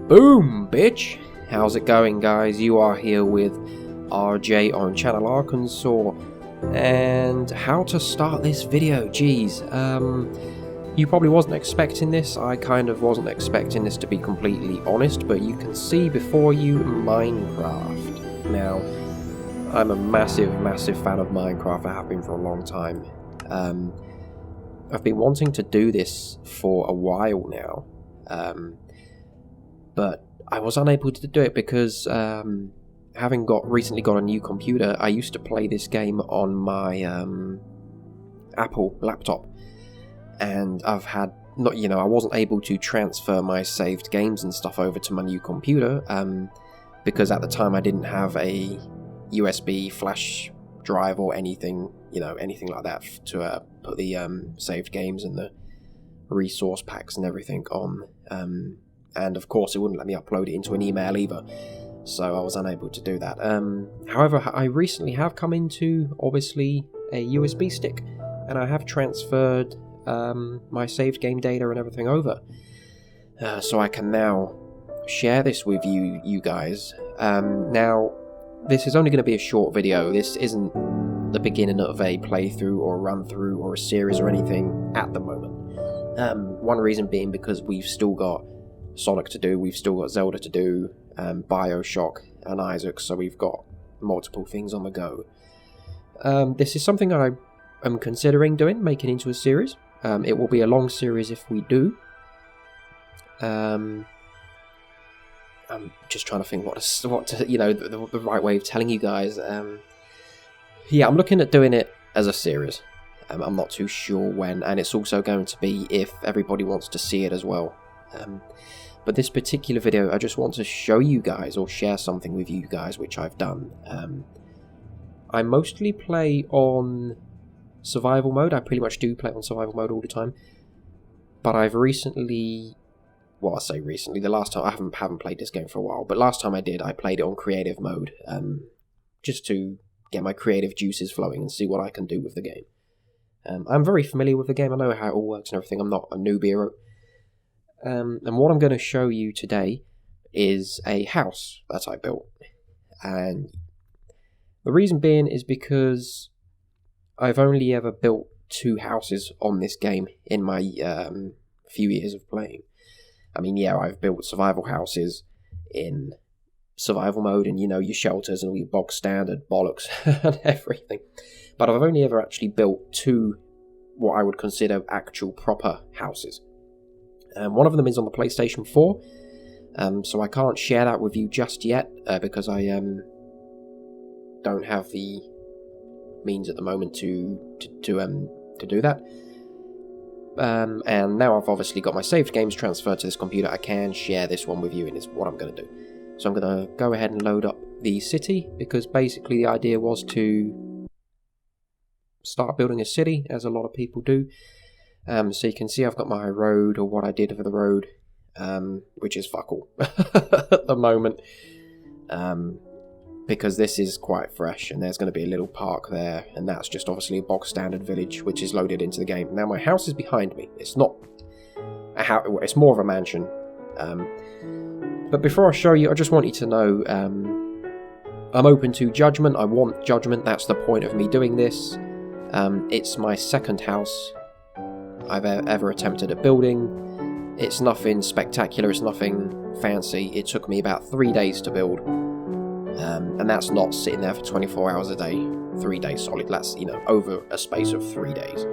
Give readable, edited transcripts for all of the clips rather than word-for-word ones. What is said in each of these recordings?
Boom, bitch! How's it going, guys? You are here with RJ on Channel Arkansas, and how to start this video. Jeez, you probably wasn't expecting this. I kind of wasn't expecting this, to be completely honest, but you can see before you Minecraft. Now, I'm a massive fan of Minecraft. I have been for a long time. I've been wanting to do this for a while now, but I was unable to do it because having recently got a new computer. I used to play this game on my Apple laptop, and I wasn't able to transfer my saved games and stuff over to my new computer because at the time I didn't have a USB flash drive or anything like that to put the saved games and the resource packs and everything on. And of course it wouldn't let me upload it into an email either, so I was unable to do that. However, I recently have come into, obviously, a USB stick, and I have transferred my saved game data and everything over, so I can now share this with you guys. Now, this is only going to be a short video. This isn't the beginning of a playthrough or a run-through or a series or anything at the moment. One reason being because we've still got Sonic to do, we've still got Zelda to do, Bioshock and Isaac, so we've got multiple things on the go. This is something I am considering making into a series. It will be a long series if we do. I'm just trying to think the right way of telling you guys. Yeah, I'm looking at doing it as a series. I'm not too sure when, and it's also going to be if everybody wants to see it as well. But this particular video, I just want to show you guys or share something with you guys which I've done. I mostly play on survival mode. I pretty much do play on survival mode all the time. But I've recently, well, I say recently, the last time, I haven't played this game for a while, but last time I did, I played it on creative mode, just to get my creative juices flowing and see what I can do with the game. I'm very familiar with the game. I know how it all works and everything. I'm not a newbie. And what I'm going to show you today is a house that I built. And the reason being is because I've only ever built 2 houses on this game in my few years of playing. I mean, yeah, I've built survival houses in survival mode and, your shelters and all your bog standard bollocks and everything. But I've only ever actually built 2 what I would consider actual proper houses. One of them is on the PlayStation 4, so I can't share that with you just yet because I don't have the means at the moment to do that. And now I've obviously got my saved games transferred to this computer. I can share this one with you, and it's what I'm going to do. So I'm going to go ahead and load up the city, because basically the idea was to start building a city, as a lot of people do. So you can see I've got my road, or what I did for the road, which is fuck all at the moment, because this is quite fresh, and there's going to be a little park there, and that's just obviously a box standard village which is loaded into the game. Now my house is behind me. It's not a house, it's more of a mansion. But before I show you, I just want you to know I'm open to judgment. I want judgment. That's the point of me doing this. It's my second house I've ever attempted at building. It's nothing spectacular, it's nothing fancy. It took me about 3 days to build, and that's not sitting there for 24 hours a day, 3 days solid. That's over a space of 3 days.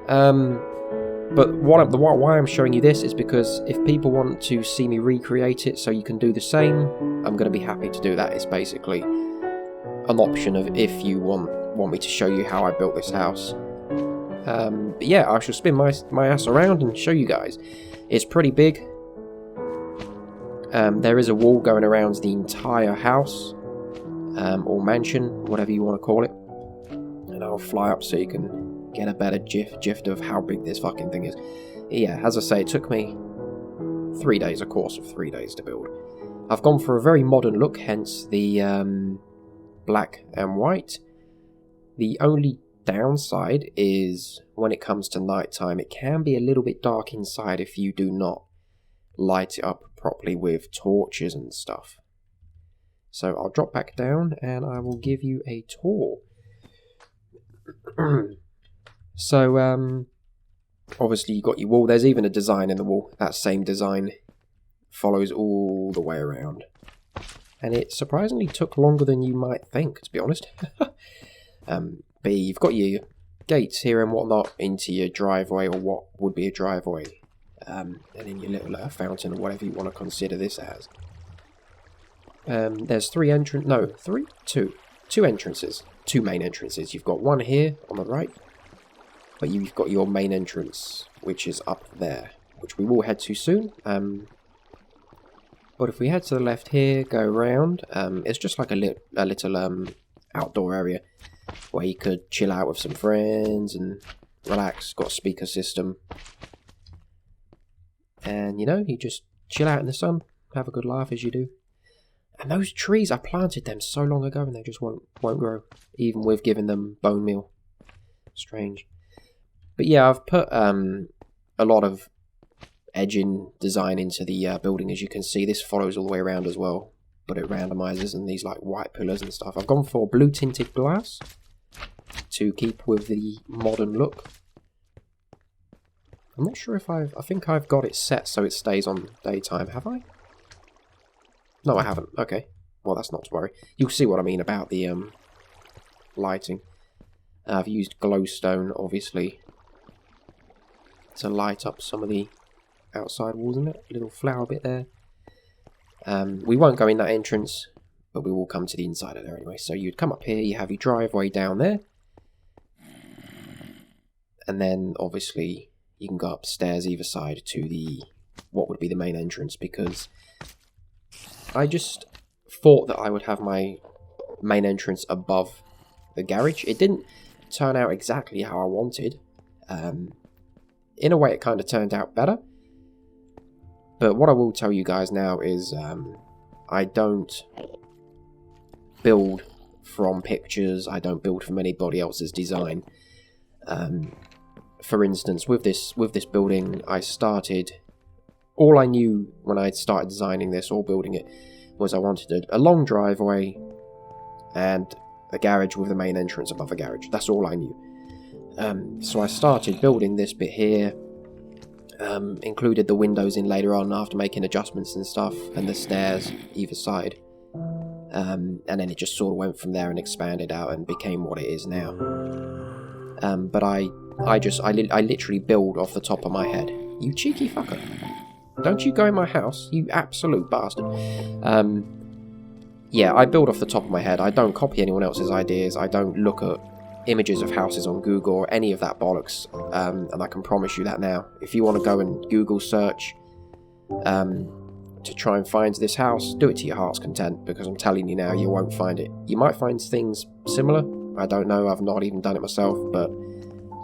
But why I'm showing you this is because if people want to see me recreate it so you can do the same, I'm going to be happy to do that. It's basically an option of if you want me to show you how I built this house. But yeah, I shall spin my ass around and show you guys. It's pretty big. There is a wall going around the entire house, or mansion, whatever you want to call it. And I'll fly up so you can get a better gist of how big this fucking thing is. Yeah, as I say, it took me 3 days, a course of 3 days to build. I've gone for a very modern look, hence the black and white. The only downside is when it comes to nighttime, it can be a little bit dark inside if you do not light it up properly with torches and stuff. So I'll drop back down and I will give you a tour. So, obviously you got your wall. There's even a design in the wall. That same design follows all the way around. And it surprisingly took longer than you might think, to be honest. But you've got your gates here and whatnot into your driveway, or what would be a driveway. And then your little fountain, or whatever you want to consider this as. There's two entrances. Two main entrances. You've got one here on the right, but you've got your main entrance, which is up there, which we will head to soon. But if we head to the left here, go around, it's just like a little outdoor area where you could chill out with some friends and relax. Got a speaker system, and you just chill out in the sun, have a good laugh as you do. And those trees, I planted them so long ago and they just won't grow, even with giving them bone meal. Strange. But yeah, I've put a lot of edging design into the building, as you can see. This follows all the way around as well, but it randomizes, and these like white pillars and stuff. I've gone for blue tinted glass to keep with the modern look. I'm not sure if I think I've got it set so it stays on daytime, have I? No, I haven't. Okay. Well, that's not to worry. You'll see what I mean about the lighting. I've used glowstone, obviously, to light up some of the outside walls, isn't it? A little flower bit there. We won't go in that entrance, but we will come to the inside of there anyway. So you'd come up here, you have your driveway down there. And then, obviously, you can go upstairs either side to what would be the main entrance, because I just thought that I would have my main entrance above the garage. It didn't turn out exactly how I wanted. In a way, it kind of turned out better. But what I will tell you guys now is I don't build from pictures. I don't build from anybody else's design. For instance, with this building, I started... All I knew when I started designing this or building it was I wanted a long driveway and a garage with the main entrance above a garage. That's all I knew. So I started building this bit here, included the windows in later on after making adjustments and stuff, and the stairs either side. And then it just sort of went from there and expanded out and became what it is now. But I literally build off the top of my head. You cheeky fucker. Don't you go in my house, you absolute bastard. Yeah, I build off the top of my head. I don't copy anyone else's ideas. I don't look at images of houses on Google or any of that bollocks. And I can promise you that now. If you want to go and Google search to try and find this house, do it to your heart's content, because I'm telling you now, you won't find it. You might find things similar. I don't know, I've not even done it myself, but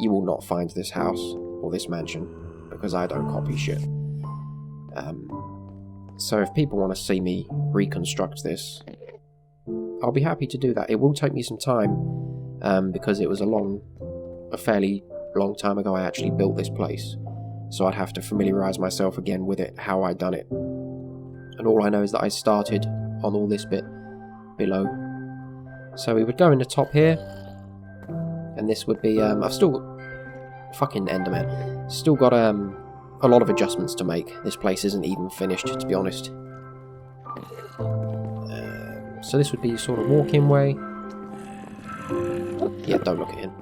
you will not find this house or this mansion, because I don't copy shit. So if people want to see me reconstruct this, I'll be happy to do that. It will take me some time, because it was a fairly long time ago I actually built this place. So I'd have to familiarise myself again with it, how I'd done it. And all I know is that I started on all this bit below. So we would go in the top here, and this would be, I've still got, fucking Enderman, still got, a lot of adjustments to make. This place isn't even finished, to be honest. So this would be sort of walk-in way. Yeah, don't look at him.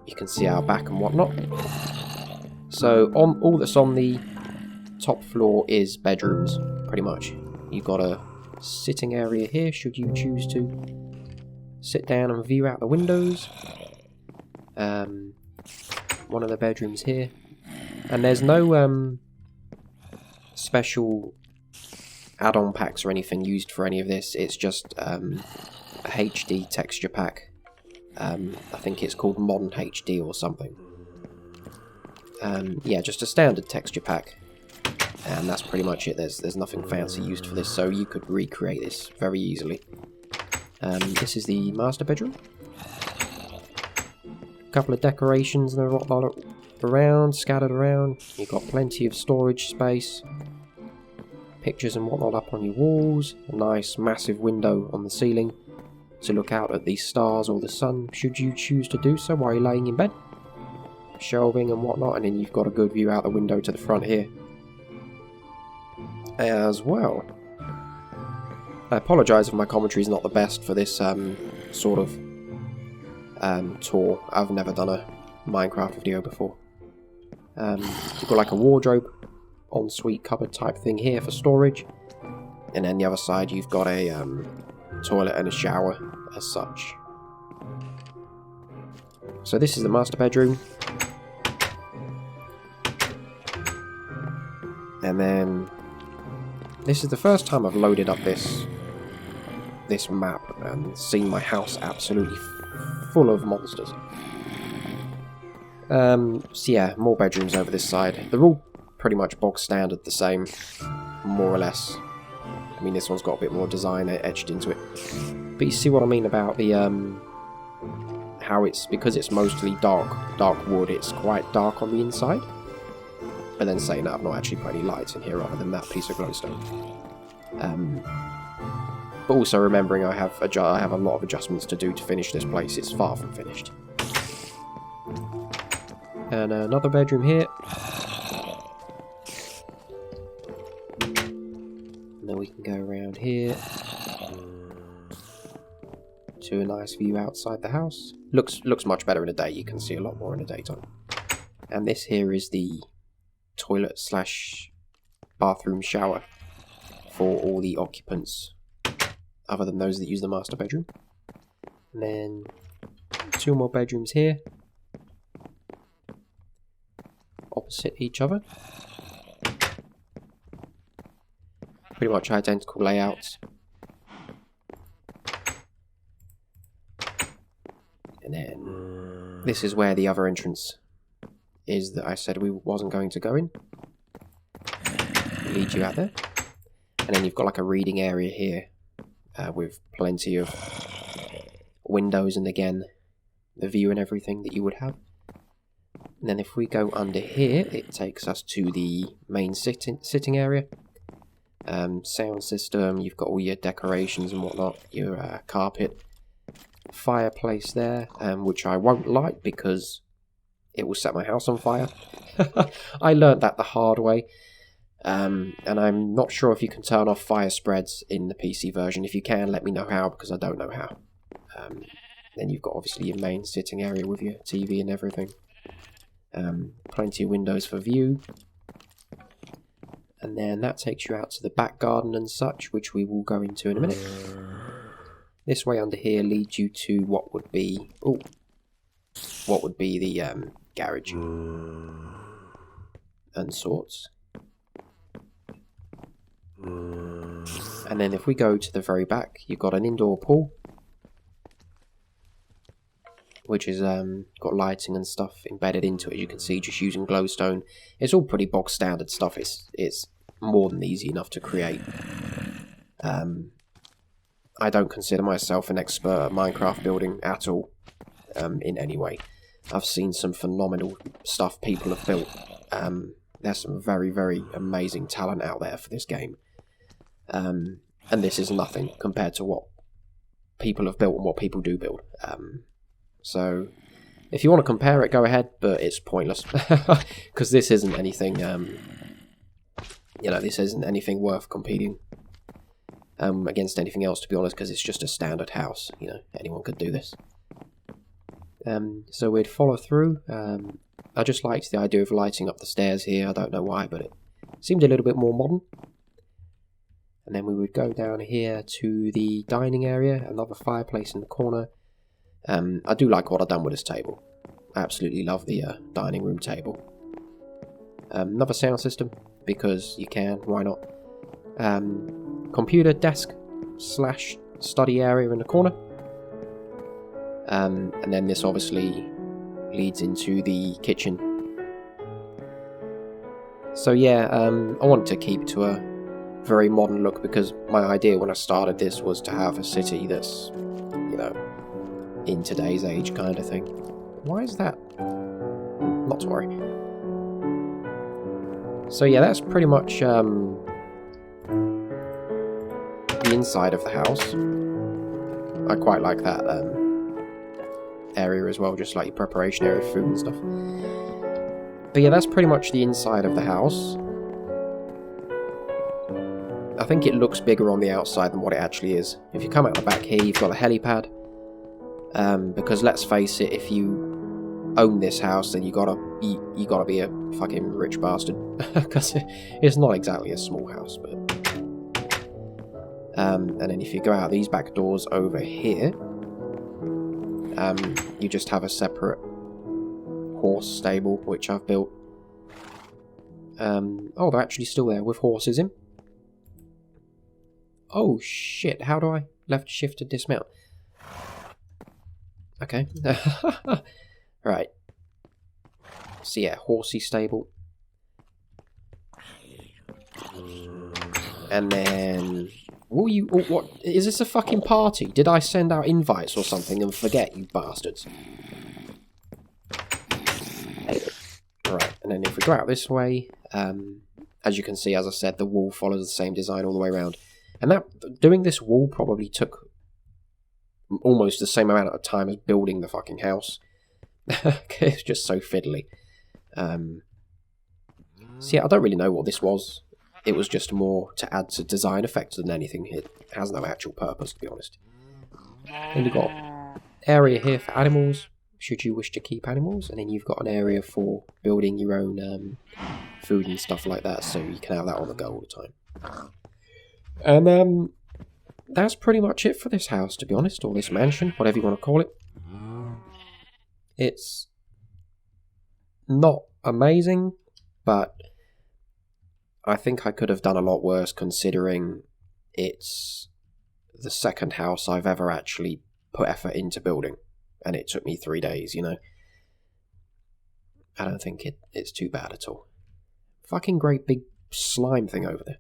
You can see our back and whatnot. So all that's on the top floor is bedrooms, pretty much. You've got a sitting area here, should you choose to sit down and view out the windows. One of the bedrooms here, and there's no special add-on packs or anything used for any of this. It's just a HD texture pack. I think it's called Modern HD or something. Yeah, just a standard texture pack, and that's pretty much it. There's nothing fancy used for this, so you could recreate this very easily. This is the master bedroom. Couple of decorations and around, scattered around. You've got plenty of storage space. Pictures and whatnot up on your walls. A nice massive window on the ceiling to look out at the stars or the sun, should you choose to do so while you're laying in bed. Shelving and whatnot, and then you've got a good view out the window to the front here as well. I apologise if my commentary is not the best for this sort of tour. I've never done a Minecraft video before. You've got like a wardrobe, ensuite cupboard type thing here for storage, and then the other side you've got a toilet and a shower as such. So this is the master bedroom, and then this is the first time I've loaded up this map and seen my house absolutely full of monsters. So yeah, more bedrooms over this side. They're all pretty much bog standard the same, more or less. I mean, this one's got a bit more design etched into it. But you see what I mean about the how it's, because it's mostly dark wood, it's quite dark on the inside. But then saying that, I've not actually put any lights in here other than that piece of glowstone. But also remembering I have a lot of adjustments to do to finish this place. It's far from finished. And another bedroom here. And then we can go around here to a nice view outside the house. Looks much better in the day. You can see a lot more in the daytime. And this here is the toilet slash bathroom shower for all the occupants, other than those that use the master bedroom. And then 2 more bedrooms here, opposite each other. Pretty much identical layouts. And then this is where the other entrance is that I said we wasn't going to go in. Lead you out there. And then you've got like a reading area here with plenty of windows, and again the view and everything that you would have. And then if we go under here, it takes us to the main sitting area. Sound system, you've got all your decorations and whatnot, your carpet, fireplace there, which I won't light because it will set my house on fire. I learnt that the hard way. And I'm not sure if you can turn off fire spreads in the PC version. If you can, let me know how, because I don't know how. Then you've got obviously your main sitting area with your TV and everything. Plenty of windows for view. And then that takes you out to the back garden and such, which we will go into in a minute. This way under here leads you to what would be the garage and sorts. And then if we go to the very back, you've got an indoor pool, which is got lighting and stuff embedded into it. You can see, just using glowstone. It's all pretty bog standard stuff. It's more than easy enough to create. I don't consider myself an expert at Minecraft building at all, in any way. I've seen some phenomenal stuff people have built. There's some very, very amazing talent out there for this game. And this is nothing compared to what people have built and what people do build. So if you want to compare it, go ahead, but it's pointless. Because this isn't anything, this isn't anything worth competing against anything else, to be honest, because it's just a standard house. Anyone could do this. So we'd follow through. I just liked the idea of lighting up the stairs here. I don't know why, but it seemed a little bit more modern. And then we would go down here to the dining area, another fireplace in the corner. I do like what I've done with this table. I absolutely love the dining room table. Another sound system, because you can, why not? Computer desk slash study area in the corner. And then this obviously leads into the kitchen. So yeah, I wanted to keep to a very modern look, because my idea when I started this was to have a city that's, in today's age kind of thing. Why is that? Not to worry. So yeah, that's pretty much the inside of the house. I quite like that area as well, just like your preparation area for food and stuff. But yeah, that's pretty much the inside of the house. I think it looks bigger on the outside than what it actually is. If you come out the back here, you've got a helipad. Because let's face it, if you own this house, then you gotta be a fucking rich bastard. Because it's not exactly a small house, but and then if you go out these back doors over here, you just have a separate horse stable, which I've built. Oh, they're actually still there with horses in. Oh shit, how do I left shift to dismount? Okay. Right. So yeah, horsey stable. And then... what is this a fucking party? Did I send out invites or something and forget, you bastards? Right, and then if we go out this way, as you can see, as I said, the wall follows the same design all the way around. And doing this wall probably took almost the same amount of time as building the fucking house. It's just so fiddly. So yeah, I don't really know what this was. It was just more to add to design effects than anything. It has no actual purpose, to be honest. And you've got area here for animals, should you wish to keep animals. And then you've got an area for building your own food and stuff like that, so you can have that on the go all the time. And that's pretty much it for this house, to be honest, or this mansion, whatever you want to call it. It's not amazing, but I think I could have done a lot worse, considering it's the second house I've ever actually put effort into building, and it took me 3 days, you know. I don't think it's too bad at all. Fucking great big slime thing over there.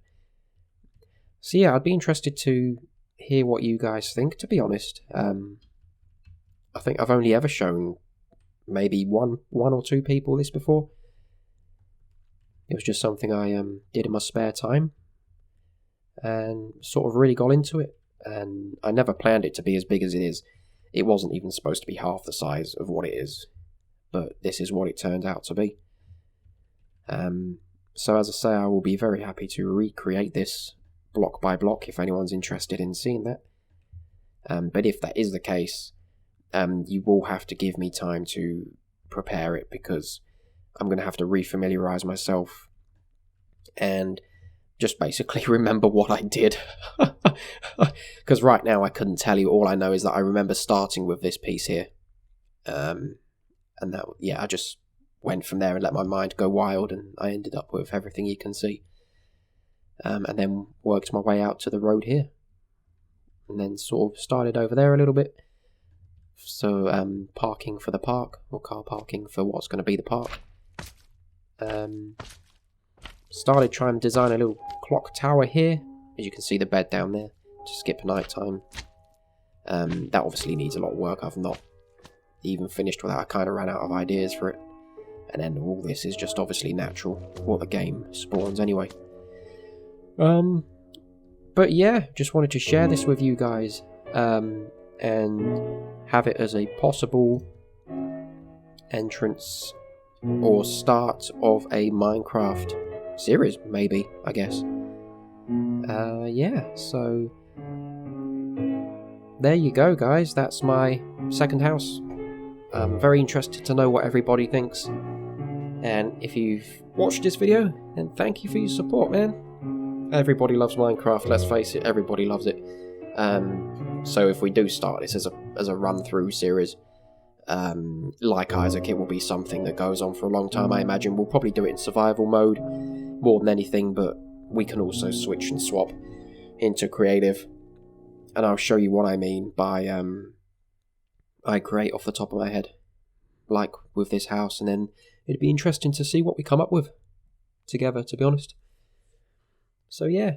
So yeah, I'd be interested to hear what you guys think, to be honest. I think I've only ever shown maybe one or two people this before. It was just something I did in my spare time and sort of really got into it. And I never planned it to be as big as it is. It wasn't even supposed to be half the size of what it is, but this is what it turned out to be. So as I say, I will be very happy to recreate this block by block if anyone's interested in seeing that. But if that is the case, you will have to give me time to prepare it, because I'm going to have to refamiliarize myself and just basically remember what I did. Because right now I couldn't tell you. All I know is that I remember starting with this piece here. And that, yeah, I just went from there and let my mind go wild, and I ended up with everything you can see. And then worked my way out to the road here. And then sort of started over there a little bit. So, parking for the park, or car parking for what's going to be the park. Started trying to design a little clock tower here. As you can see, the bed down there to skip night time. That obviously needs a lot of work. I've not even finished with that. I kind of ran out of ideas for it. And then all this is just obviously natural, what the game spawns anyway. But yeah, just wanted to share this with you guys. And have it as a possible entrance or start of a Minecraft series, maybe, I guess. Yeah, so there you go, guys. That's my second house. I'm very interested to know what everybody thinks. And if you've watched this video, then thank you for your support, man. Everybody loves Minecraft, let's face it, everybody loves it. So if we do start this as a run-through series, like Isaac, it will be something that goes on for a long time. I imagine we'll probably do it in survival mode more than anything, but we can also switch and swap into creative. And I'll show you what I mean by I create off the top of my head, like with this house, and then it'd be interesting to see what we come up with together, to be honest. So yeah,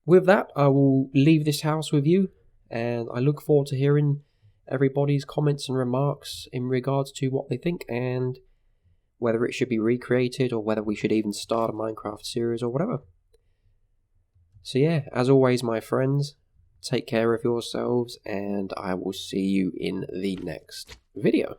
with that, I will leave this house with you, and I look forward to hearing everybody's comments and remarks in regards to what they think and whether it should be recreated or whether we should even start a Minecraft series or whatever. So yeah, as always, my friends, take care of yourselves, and I will see you in the next video.